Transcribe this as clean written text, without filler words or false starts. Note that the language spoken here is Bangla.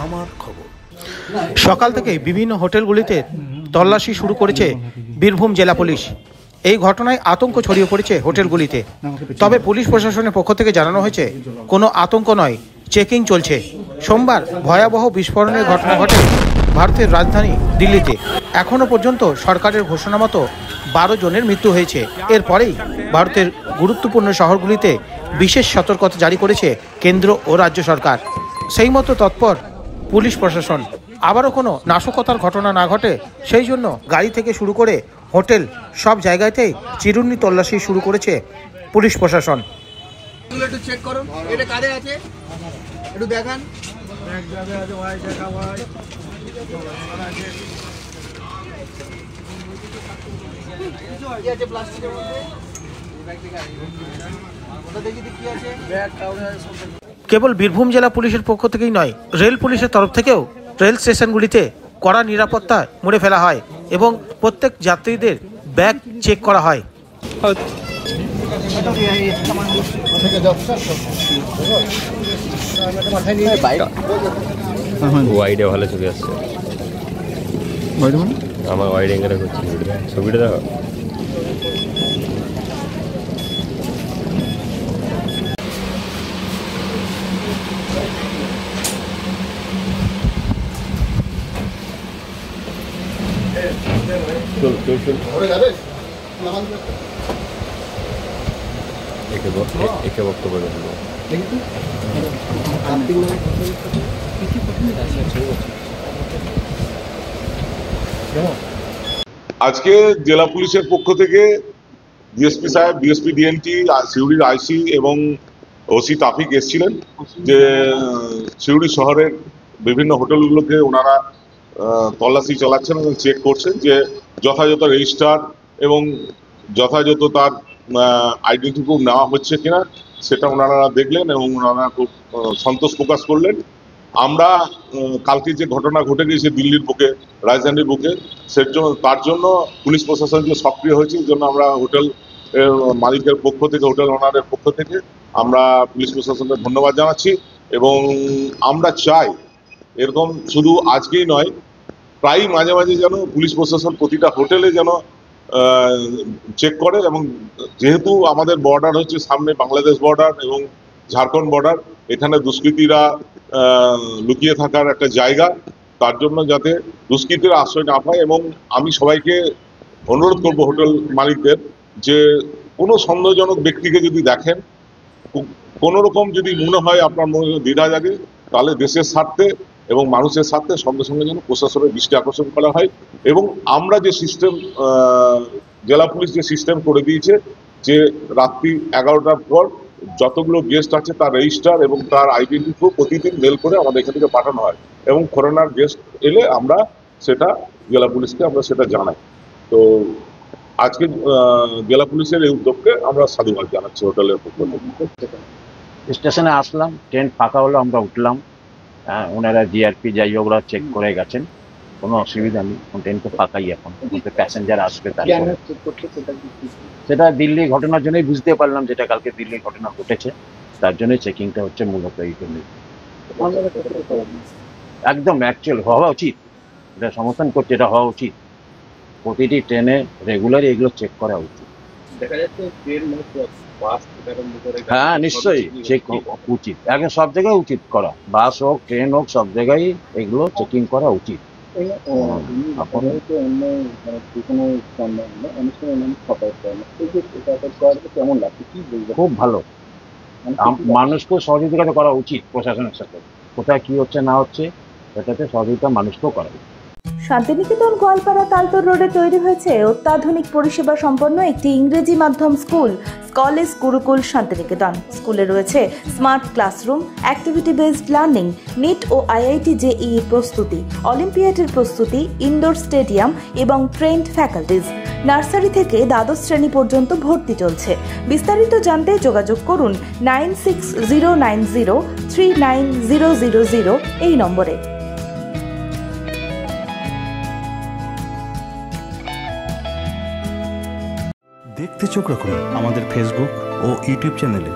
আমার খবর। সকাল থেকে বিভিন্ন হোটেলগুলিতে তল্লাশি শুরু করেছে বীরভূম জেলা পুলিশ। এই ঘটনায় আতঙ্ক ছড়িয়ে পড়েছে হোটেলগুলিতে। তবে পুলিশ প্রশাসনের পক্ষ থেকে জানানো হয়েছে কোনো আতঙ্ক নয়, চেকিং চলছে। সোমবার ভয়াবহ বিস্ফোরণের ঘটনা ঘটে ভারতের রাজধানী দিল্লিতে। এখনও পর্যন্ত সরকারের ঘোষণা মতো 12 জনের মৃত্যু হয়েছে। এরপরেই ভারতের গুরুত্বপূর্ণ শহরগুলিতে বিশেষ সতর্কতা জারি করেছে কেন্দ্র ও রাজ্য সরকার। সেই মতো তৎপর পুলিশ প্রশাসন। আবারও কোনো নাশকতার ঘটনা না ঘটে সেই জন্য গাড়ি থেকে শুরু করে হোটেল সব জায়গাতেই চিরুনি তল্লাশি শুরু করেছে পুলিশ প্রশাসন। একটু চেক করুন, এটা কারে আছে একটু দেখান। কি আছে প্লাস্টিকের মধ্যে? কেবল বীরভূম জেলা পুলিশের পক্ষ থেকেই নয়, রেল পুলিশের তরফ থেকেও রেল স্টেশনগুলিতে কড়া নিরাপত্তা মুড়ে ফেলা হয় এবং প্রত্যেক যাত্রীদের ব্যাগ চেক করা হয়। ওয়াইডে ভালো ছবি আসছে, আমার ওয়াইড অ্যাঙ্গেলে করছি ছবিটা দেখো। একে বক্তব্য আজকে জেলা পুলিশের পক্ষ থেকে ডিএসপি সাহেব, ডিএসপি ডিএনটি, সিউড়ির আইসি এবং ওসি ট্রাফিক এসেছিলেন যে সিউড়ি শহরের বিভিন্ন হোটেলগুলোকে ওনারা তল্লাশি চালাচ্ছেন এবং চেক করছেন যে যথাযথ রেজিস্টার এবং যথাযথ তার আইডেন্টি প্রুফ নেওয়া হচ্ছে কিনা সেটা ওনারা দেখলেন এবং ওনারা খুব সন্তোষ প্রকাশ করলেন। আমরা কালকে যে ঘটনা ঘটে গিয়েছে দিল্লির বুকে, রাজধানীর বুকে, তার জন্য পুলিশ প্রশাসন যে সক্রিয় হয়েছে এই জন্য আমরা হোটেল মালিকের পক্ষ থেকে, হোটেল ওনারের পক্ষ থেকে আমরা পুলিশ প্রশাসনকে ধন্যবাদ জানাচ্ছি এবং আমরা চাই এরকম শুধু আজকেই নয়, প্রায়ই মাঝে মাঝে যেন পুলিশ প্রশাসন প্রতিটা হোটেলে যেন চেক করে। এবং যেহেতু আমাদের বর্ডার হচ্ছে সামনে বাংলাদেশ বর্ডার এবং ঝাড়খণ্ড বর্ডার, এখানে দুষ্কৃতীরা লুকিয়ে থাকার একটা জায়গা, তার জন্য যাতে দুষ্কৃতীরা আশ্রয় না পায়। এবং আমি সবাইকে অনুরোধ করব হোটেল মালিকদের যে কোনো সন্দেহজনক ব্যক্তিকে যদি দেখেন, কোনো রকম যদি মনে হয় আপনার মনে দ্বিধা জাগে, তাহলে দেশের স্বার্থে এবং মানুষের স্বার্থে সঙ্গে সঙ্গে যেন প্রশাসনের দৃষ্টি আকর্ষণ করা হয়। এবং আমরা যে সিস্টেম, জেলা পুলিশ যে সিস্টেম করে দিয়েছে যে রাত্রি 11টার পর যতগুলো গেস্ট আছে তার রেজিস্টার এবং তার আইডেন্টি প্রুফ প্রতিদিন মেল করে আমাদের এখান থেকে পাঠানো হয় এবং ফরেনার গেস্ট এলে আমরা সেটা জেলা পুলিশকে আমরা সেটা জানাই। তো আজকে জেলা পুলিশের এই উদ্যোগকে আমরা সাধুবাদ জানাচ্ছি হোটেলের পক্ষ থেকে। স্টেশনে আসলাম, ট্রেন ফাঁকা হলো, আমরা উঠলাম। ওনারা জিআরপি যাই ওরা চেক করে গেছেন, কোনো অসুবিধা নেই, ট্রেন তো ফাঁকাই এখন, প্যাসেঞ্জার আসবে। সেটা দিল্লি ঘটনার জন্যই বুঝতে পারলাম, যেটা কালকে দিল্লি ঘটনা ঘটেছে তার জন্যই চেকিংটা হচ্ছে মূলত এই জন্য। একদম অ্যাকচুয়াল হওয়া উচিত, এটা সমর্থন করছে, এটা হওয়া উচিত। প্রতিটি ট্রেনে রেগুলারই এগুলো চেক করা উচিত। হ্যাঁ নিশ্চয়ই চেক উচিত, এখন সব জায়গায় উচিত করা, বাস হোক ট্রেন হোক সব জায়গায় এগুলো চেকিং করা উচিত। খুব ভালো, মানুষকেও সহযোগিতা করা উচিত প্রশাসনের সাথে, কোথায় কি হচ্ছে না হচ্ছে সেটাতে সহযোগিতা মানুষকেও করা উচিত। শান্তিনিকেতন গোয়ালপাড়া তালতর রোডে তৈরি হয়েছে অত্যাধুনিক পরিষেবা সম্পন্ন একটি ইংরেজি মাধ্যম স্কুল, কলেজ গুরুকুল শান্তিনিকেতন। স্কুলে রয়েছে smart classroom, activity based learning, NEET ও আইআইটি জেইই প্রস্তুতি, অলিম্পিয়াডের প্রস্তুতি, ইনডোর স্টেডিয়াম এবং ট্রেন্ড ফ্যাকাল্টিজ। নার্সারি থেকে দ্বাদশ শ্রেণী পর্যন্ত ভর্তি চলছে। বিস্তারিত জানতে যোগাযোগ করুন 9609039000 এই নম্বরে। দেখতে চোখ রাখুন আমাদের ফেসবুক ও ইউটিউব চ্যানেলে।